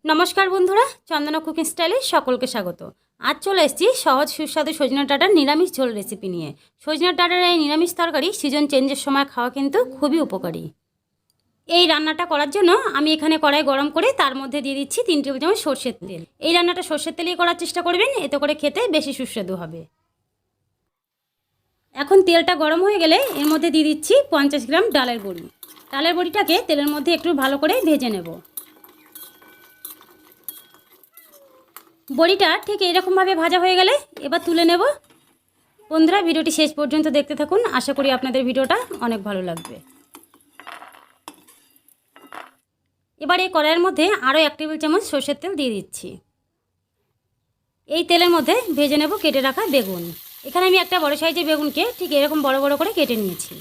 नमस्कार बंधुरा चंदना कुकिंग स्टाइले सकलके स्वागत। आज चले एसेछि सहज सुस्वादु सजने डाटार निरामिष झोल रेसिपि निये। सजने डाटार এই निरामिष तरकारी सीजन चेंजेर समय खाওয়া किन्तु खूबই उपकारी। এই রান্নাটা করার জন্য আমি এখানে কড়াই গরম করে তার মধ্যে দিয়ে দিচ্ছি 3 টেবিল চামচ সরষের তেল। এই রান্নাটা সরষের তেলেই করার চেষ্টা করবেন, এতে করে খেতে বেশি সুস্বাদু হবে। এখন তেলটা গরম হয়ে গেলে এর মধ্যে দিয়ে দিচ্ছি 50 গ্রাম ডালের বড়ি। ডালের বড়িটাকে তেলের মধ্যে একটু ভালো করে ভেজে নেব। বড়িটা ঠিক এইরকমভাবে ভাজা হয়ে গেলে এবার তুলে নেব। বন্ধুরা ভিডিওটি শেষ পর্যন্ত দেখতে থাকুন, আশা করি আপনাদের ভিডিওটা অনেক ভালো লাগবে। এবার এই কড়াইয়ের মধ্যে আরও 1 টেবিল চামচ সরষের তেল দিয়ে দিচ্ছি। এই তেলের মধ্যে ভেজে নেব কেটে রাখা বেগুন। এখানে আমি একটা বড় সাইজের বেগুনকে ঠিক এরকম বড় বড় করে কেটে নিয়েছি।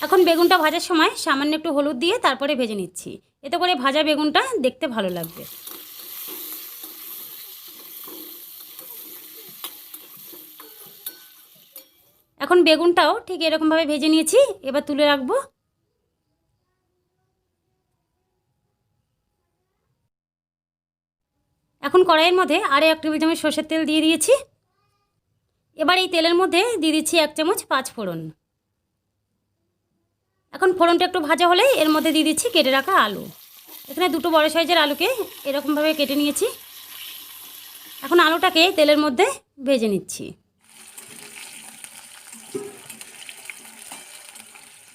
এখন বেগুনটা ভাজার সময় সামান্য একটু হলুদ দিয়ে তারপরে ভেজে নিচ্ছি, এতে করে ভাজা বেগুনটা দেখতে ভালো লাগবে। এখন বেগুনটাও ঠিক এরকমভাবে ভেজে নিয়েছি, এবার তুলে রাখবো। এখন কড়াইয়ের মধ্যে আরও 1 টেবিল চামচ সরষের তেল দিয়ে দিয়েছি। এবার এই তেলের মধ্যে দিয়ে দিচ্ছি 1 চামচ 5 ফোড়ন। এখন ফোড়নটা একটু ভাজা হলে এর মধ্যে দিয়ে দিচ্ছি কেটে রাখা আলু। এখানে দুটো বড় সাইজের আলুকে এরকমভাবে কেটে নিয়েছি। এখন আলুটাকে তেলের মধ্যে ভেজে নিচ্ছি।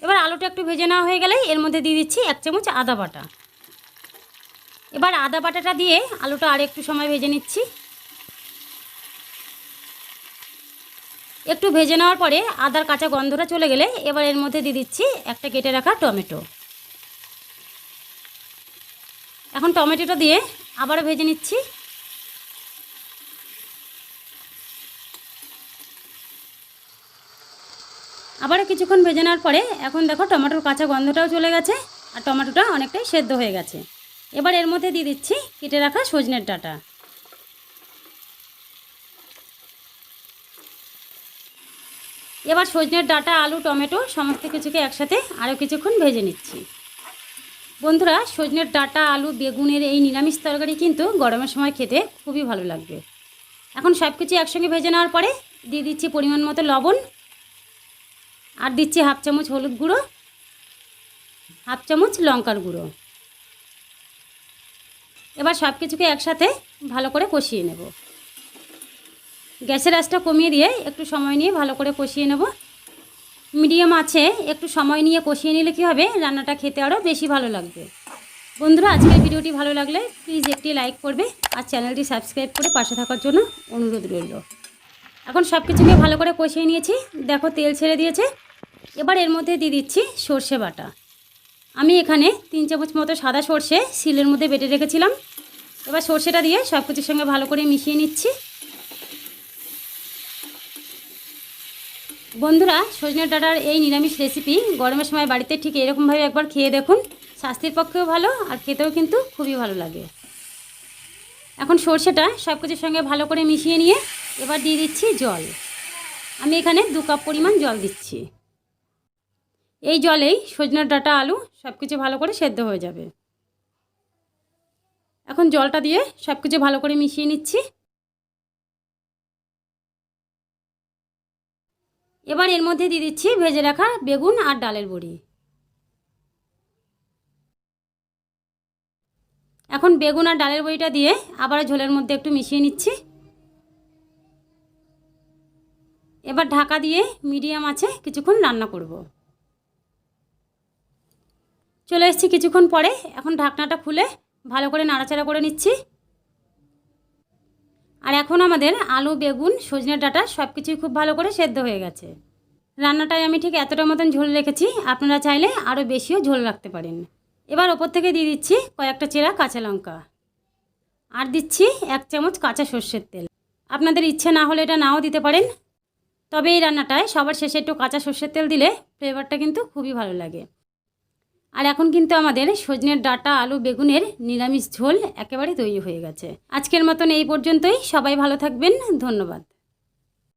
এবার আলুটা একটু ভেজে নেওয়া হয়ে গেলে এর মধ্যে দিয়ে দিচ্ছি 1 চামচ আদা বাটা। এবার আদা বাটাটা দিয়ে আলুটা আর একটু সময় ভেজে নিচ্ছি। একটু ভেজে নেওয়ার পরে আদার কাঁচা গন্ধটা চলে গেলে এবার এর মধ্যে দিয়ে দিচ্ছি একটা কেটে রাখা টমেটো। এখন টমেটোটা দিয়ে আবারও ভেজে নিচ্ছি। আবারও কিছুক্ষণ ভেজে নেওয়ার পরে এখন দেখো টমেটোর কাঁচা গন্ধটাও চলে গেছে আর টমেটোটা অনেকটাই সেদ্ধ হয়ে গেছে। এবার এর মধ্যে দিয়ে দিচ্ছি কেটে রাখা সজনের ডাঁটা। এবার সজনের ডাঁটা, আলু, টমেটো সমস্ত কিছুকে একসাথে আরও কিছুক্ষণ ভেজে নিচ্ছি। বন্ধুরা সজনের ডাঁটা, আলু, বেগুনের এই নিরামিষ তরকারি কিন্তু গরমের সময় খেতে খুবই ভালো লাগবে। এখন সব কিছু একসঙ্গে ভেজে নেওয়ার পরে দিয়ে দিচ্ছি পরিমাণ মতো লবণ, আর দিচ্ছি 1/2 চামচ হলুদ গুঁড়ো, 1/2 চামচ লঙ্কার গুঁড়ো। এবার সব কিছুকে একসাথে ভালো করে কষিয়ে নেব। গ্যাসের আঁচটা কমিয়ে দিয়ে একটু সময় নিয়ে ভালো করে কষিয়ে নেব। মিডিয়াম আছে একটু সময় নিয়ে কষিয়ে নিলে কী হবে, রান্নাটা খেতে আরও বেশি ভালো লাগবে। বন্ধুরা আজকের ভিডিওটি ভালো লাগলে প্লিজ একটি লাইক করবে আর চ্যানেলটি সাবস্ক্রাইব করে পাশে থাকার জন্য অনুরোধ রইল। এখন সব কিছুকে ভালো করে কষিয়ে নিয়েছি, দেখো তেল ছেড়ে দিয়েছে। এবার এর মধ্যে দিয়ে দিচ্ছি সর্ষে বাটা। আমি এখানে 3 চামচ মতো সাদা সর্ষে শিলের মধ্যে বেটে রেখেছিলাম। এবার সর্ষেটা দিয়ে সব কিছুর সঙ্গে ভালো করে মিশিয়ে নিচ্ছি। বন্ধুরা সজনের ডাঁটার এই নিরামিষ রেসিপি গরমের সময় বাড়িতে ঠিক এরকমভাবে একবার খেয়ে দেখুন, স্বাস্থ্যের পক্ষেও ভালো আর খেতেও কিন্তু খুবই ভালো লাগে। এখন সর্ষেটা সব কিছুর সঙ্গে ভালো করে মিশিয়ে নিয়ে এবার দিয়ে দিচ্ছি জল। আমি এখানে 2 কাপ পরিমাণ জল দিচ্ছি। এই জলেই সজনের ডাঁটা, আলু সব কিছু ভালো করে সেদ্ধ হয়ে যাবে। এখন জলটা দিয়ে সব কিছু ভালো করে মিশিয়ে নিচ্ছি। এবার এর মধ্যে দিয়ে দিচ্ছি ভেজে রাখা বেগুন আর ডালের বড়ি। এখন বেগুন আর ডালের বড়িটা দিয়ে আবার ঝোলের মধ্যে একটু মিশিয়ে নিচ্ছি। এবার ঢাকা দিয়ে মিডিয়াম আছে কিছুক্ষণ রান্না করব। চলে এসেছি কিছুক্ষণ পরে, এখন ঢাকনাটা খুলে ভালো করে নাড়াচাড়া করে নিচ্ছি। আর এখন আমাদের আলু, বেগুন, সজনের ডাঁটা সব কিছুই খুব ভালো করে সেদ্ধ হয়ে গেছে। রান্নাটায় আমি ঠিক এতটা মতন ঝোল রেখেছি, আপনারা চাইলে আরও বেশিও ঝোল রাখতে পারেন। এবার ওপর থেকে দিয়ে দিচ্ছি কয়েকটা চেরা কাঁচা লঙ্কা, আর দিচ্ছি 1 চামচ কাঁচা সর্ষের তেল। আপনাদের ইচ্ছে না হলে এটা নাও দিতে পারেন, তবে এই রান্নাটায় সবার শেষে একটু কাঁচা সর্ষের তেল দিলে ফ্লেভারটা কিন্তু খুবই ভালো লাগে। আর এখন কিন্তু আমাদের সজনের ডাঁটা, আলু, বেগুনের নিরামিষ ঝোল একেবারে তৈরি হয়ে গেছে। আজকের মতন এই পর্যন্তই। সবাই ভালো থাকবেন, ধন্যবাদ।